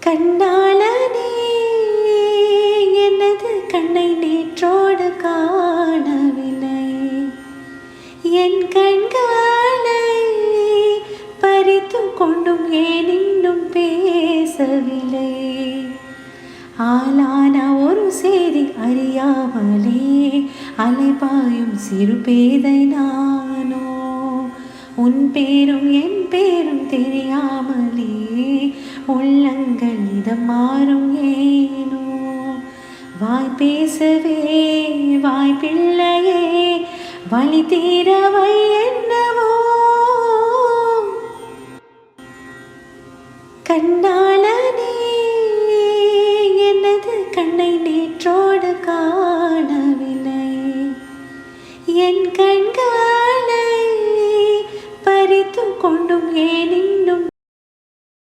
கண்ணாளனே எனது கண்ணை நேற்றோடு காணவில்லை. என் கண்களை பறித்து கொண்டும் ஏன் இன்னும் பேசவில்லை. ஆளான ஒரு செய்தி அறியாமலே அலைபாயும் சிறு பேதை நானோ. உன் பேரும் என் பேரும் தெரியாமலே உள்ளங்கள் இதம் மாறும் ஏனோ. வாய் பேசவே வாய்ப்பில்லையே வழி தீரவை என்னவோ. கண்ணாளனே எனது கண்ணை நேற்றோடு காணவில்லை. என் கண்களை பறித்து கொண்டும் ஏன்